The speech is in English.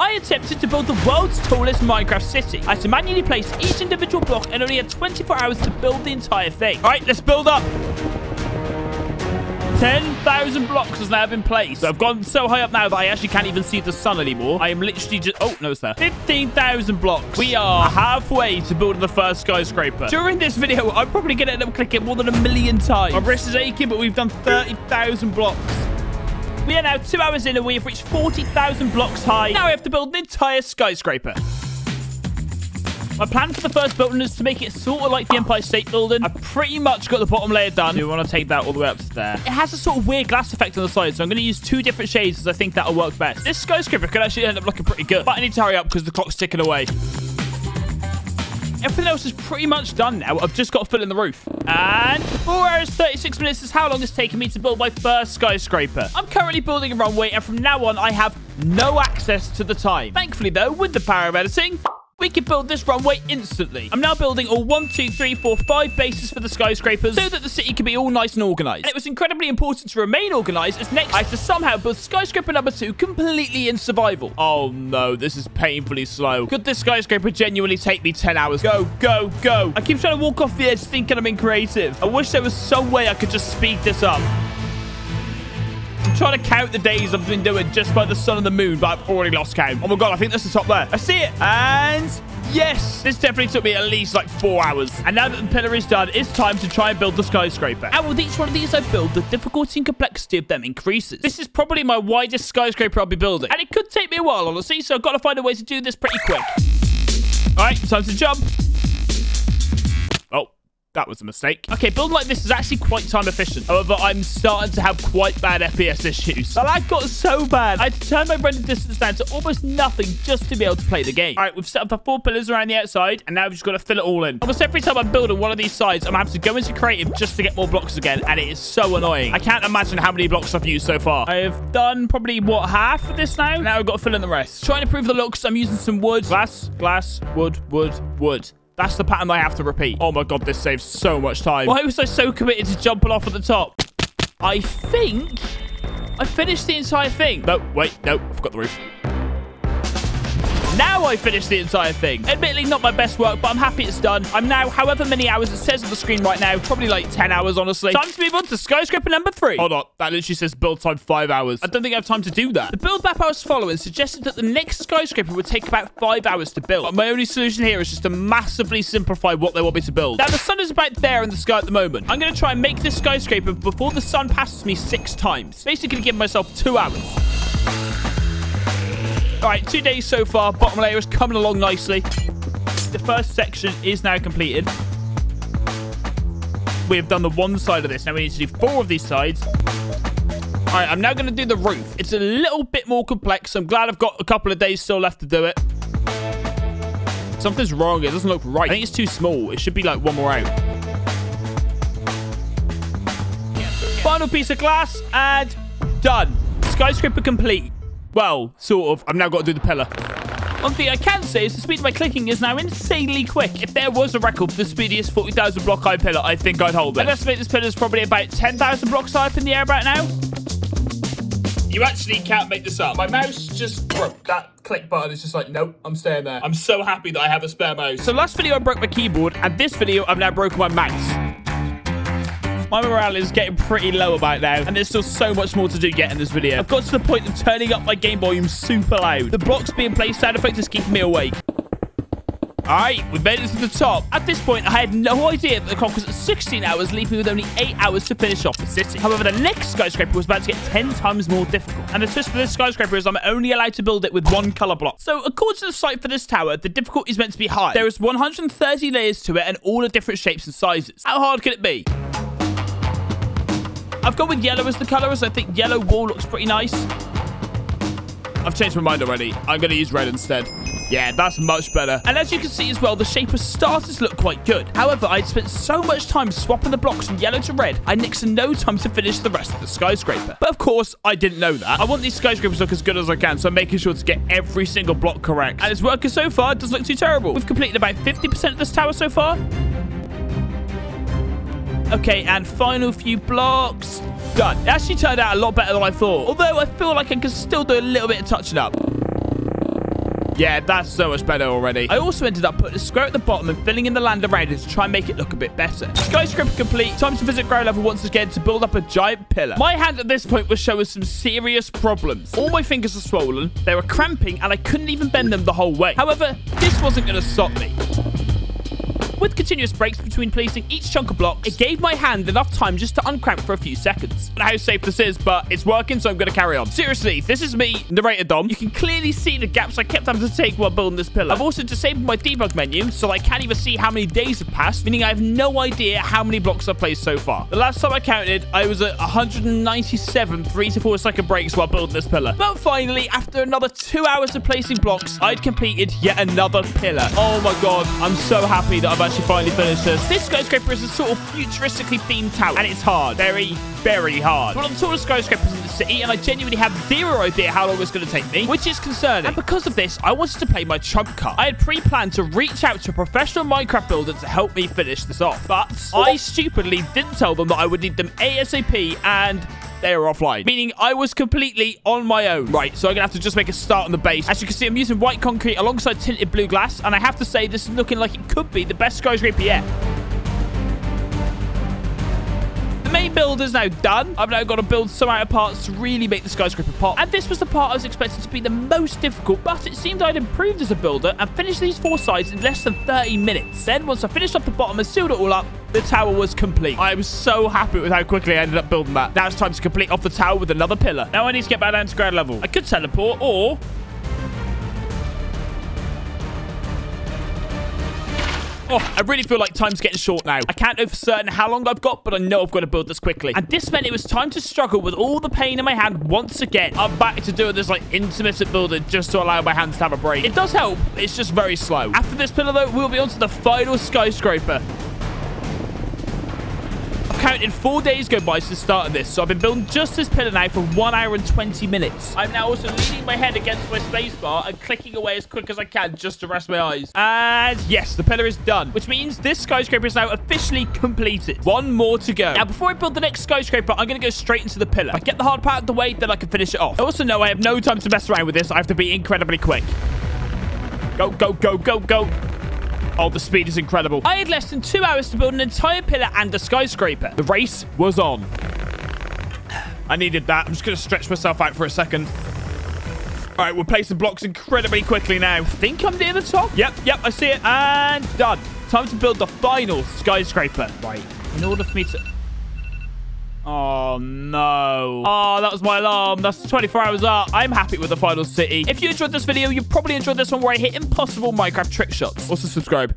I attempted to build the world's tallest Minecraft city. I had to manually place each individual block and only had 24 hours to build the entire thing. All right, let's build up. 10,000 blocks has now been placed. So I've gone so high up now that I actually can't even see the sun anymore. I am literally just... Oh, no, it's there. 15,000 blocks. We are halfway to building the first skyscraper. During this video, I'm probably going to end up clicking more than 1,000,000 times. My wrist is aching, but we've done 30,000 blocks. We are now 2 hours in and we have reached 40,000 blocks high. Now we have to build an entire skyscraper. My plan for the first building is to make it sort of like the Empire State Building. I've pretty much got the bottom layer done. So we want to take that all the way up to there. It has a sort of weird glass effect on the side, so I'm going to use 2 different shades as I think that'll work best. This skyscraper could actually end up looking pretty good, but I need to hurry up because the clock's ticking away. Everything else is pretty much done now. I've just got to fill in the roof. And 4 hours, 36 minutes is how long it's taken me to build my first skyscraper. I'm currently building a runway, and from now on, I have no access to the time. Thankfully, though, with the power of editing, we can build this runway instantly. I'm now building all 1, 2, 3, 4, 5 bases for the skyscrapers so that the city can be all nice and organized. And it was incredibly important to remain organized as next I had to somehow build skyscraper number 2 completely in survival. Oh no, this is painfully slow. Could this skyscraper genuinely take me 10 hours? Go, go, go. I keep trying to walk off the edge thinking I'm being creative. I wish there was some way I could just speed this up. I'm trying to count the days I've been doing just by the sun and the moon, but I've already lost count. Oh my god, I think that's the top there. I see it. And yes, this definitely took me at least like 4 hours. And now that the pillar is done, it's time to try and build the skyscraper. And with each one of these I build, the difficulty and complexity of them increases. This is probably my widest skyscraper I'll be building. And it could take me a while, honestly, so I've got to find a way to do this pretty quick. All right, time to jump. Oh. That was a mistake. Okay, building like this is actually quite time efficient. However, I'm starting to have quite bad FPS issues. The lag got so bad, I had to turn my render distance down to almost nothing just to be able to play the game. All right, we've set up the 4 pillars around the outside, and now we've just got to fill it all in. Almost every time I'm building one of these sides, I'm having to go into creative just to get more blocks again, and it is so annoying. I can't imagine how many blocks I've used so far. I have done probably, what, half of this now? Now I've got to fill in the rest. Trying to improve the looks, I'm using some wood. Glass, glass, wood, wood, wood. That's the pattern I have to repeat. Oh my god, this saves so much time. Why was I so committed to jumping off at the top? I think I finished the entire thing. No, wait, no, I forgot the roof. Now I finished the entire thing. Admittedly, not my best work, but I'm happy it's done. I'm now, however many hours it says on the screen right now, probably like 10 hours, honestly. Time to move on to skyscraper number 3. Hold on, that literally says build time 5 hours. I don't think I have time to do that. The build map I was following suggested that the next skyscraper would take about 5 hours to build. But my only solution here is just to massively simplify what they want me to build. Now, the sun is about there in the sky at the moment. I'm going to try and make this skyscraper before the sun passes me 6 times. Basically, give myself 2 hours. All right, 2 days so far. Bottom layer is coming along nicely. The first section is now completed. We have done the one side of this. Now we need to do 4 of these sides. All right, I'm now going to do the roof. It's a little bit more complex. I'm glad I've got a couple of days still left to do it. Something's wrong. It doesn't look right. I think it's too small. It should be like 1 more out. Final piece of glass and done. Skyscraper complete. Well, sort of. I've now got to do the pillar. One thing I can say is the speed of my clicking is now insanely quick. If there was a record for the speediest 40,000 block high pillar, I think I'd hold it. I'd estimate this pillar is probably about 10,000 blocks high up in the air right now. You actually can't make this up. My mouse just broke. That click button is just like, nope, I'm staying there. I'm so happy that I have a spare mouse. So last video I broke my keyboard, and this video I've now broken my mouse. My morale is getting pretty low about now, and there's still so much more to do yet in this video. I've got to the point of turning up my game volume super loud. The blocks being placed sound effect is keeping me awake. Alright, we've made it to the top. At this point, I had no idea that the clock was at 16 hours, leaving with only 8 hours to finish off the city. However, the next skyscraper was about to get 10 times more difficult. And the twist for this skyscraper is I'm only allowed to build it with 1 color block. So, according to the site for this tower, the difficulty is meant to be high. There is 130 layers to it and all the different shapes and sizes. How hard can it be? I've gone with yellow as the color, as I think yellow wall looks pretty nice. I've changed my mind already. I'm going to use red instead. Yeah, that's much better. And as you can see as well, the shape of starters look quite good. However, I'd spent so much time swapping the blocks from yellow to red, I nixed no time to finish the rest of the skyscraper. But of course, I didn't know that. I want these skyscrapers to look as good as I can, so I'm making sure to get every single block correct. And it's working so far, it doesn't look too terrible. We've completed about 50% of this tower so far. Okay, and final few blocks. Done. It actually turned out a lot better than I thought. Although I feel like I can still do a little bit of touching up. Yeah, that's so much better already. I also ended up putting a square at the bottom and filling in the land around it to try and make it look a bit better. Skyscraper complete. Time to visit ground level once again to build up a giant pillar. My hand at this point was showing some serious problems. All my fingers were swollen, they were cramping, and I couldn't even bend them the whole way. However, this wasn't going to stop me. With continuous breaks between placing each chunk of blocks, it gave my hand enough time just to uncramp for a few seconds. I don't know how safe this is, but it's working, so I'm going to carry on. Seriously, this is me, narrator Dom. You can clearly see the gaps I kept having to take while building this pillar. I've also disabled my debug menu, so I can't even see how many days have passed, meaning I have no idea how many blocks I've placed so far. The last time I counted, I was at 197 3 to 4 second breaks while building this pillar. But finally, after another 2 hours of placing blocks, I'd completed yet another pillar. Oh my god, I'm so happy that I've actually finally finished this. This skyscraper is a sort of futuristically themed tower, and it's hard. Very, very hard. One of the tallest skyscrapers in the city, and I genuinely have zero idea how long it's going to take me, which is concerning. And because of this, I wanted to play my trump card. I had pre-planned to reach out to a professional Minecraft builder to help me finish this off, but I stupidly didn't tell them that I would need them ASAP, and they were offline, meaning I was completely on my own. Right, so I'm gonna have to just make a start on the base. As you can see, I'm using white concrete alongside tinted blue glass, and I have to say this is looking like it could be the best skyscraper yet. The main build is now done. I've now got to build some outer parts to really make the skyscraper pop. And this was the part I was expecting to be the most difficult, but it seemed I'd improved as a builder and finished these 4 sides in less than 30 minutes. Then, once I finished off the bottom and sealed it all up, the tower was complete. I was so happy with how quickly I ended up building that. Now it's time to complete off the tower with another pillar. Now I need to get back down to ground level. I could teleport, or oh, I really feel like time's getting short now. I can't know for certain how long I've got, but I know I've got to build this quickly. And this meant it was time to struggle with all the pain in my hand once again. I'm back to doing this like intermittent building just to allow my hands to have a break. It does help, it's just very slow. After this pillar though, we'll be on to the final skyscraper. I've counted 4 days go by since starting this, so I've been building just this pillar now for 1 hour and 20 minutes. I'm now also leaning my head against my spacebar and clicking away as quick as I can just to rest my eyes. And yes, the pillar is done, which means this skyscraper is now officially completed. 1 more to go. Now, before I build the next skyscraper, I'm going to go straight into the pillar. If I get the hard part out of the way, then I can finish it off. I also know I have no time to mess around with this. I have to be incredibly quick. Go, go, go, go, go. Oh, the speed is incredible. I had less than 2 hours to build an entire pillar and a skyscraper. The race was on. I needed that. I'm just going to stretch myself out for a second. All right, we're placing blocks incredibly quickly now. I think I'm near the top. Yep, I see it. And done. Time to build the final skyscraper. Right, in order for me to... Oh, no. Oh, that was my alarm. That's 24 hours up. I'm happy with the final city. If you enjoyed this video, you probably enjoyed this one where I hit impossible Minecraft trick shots. Also, subscribe.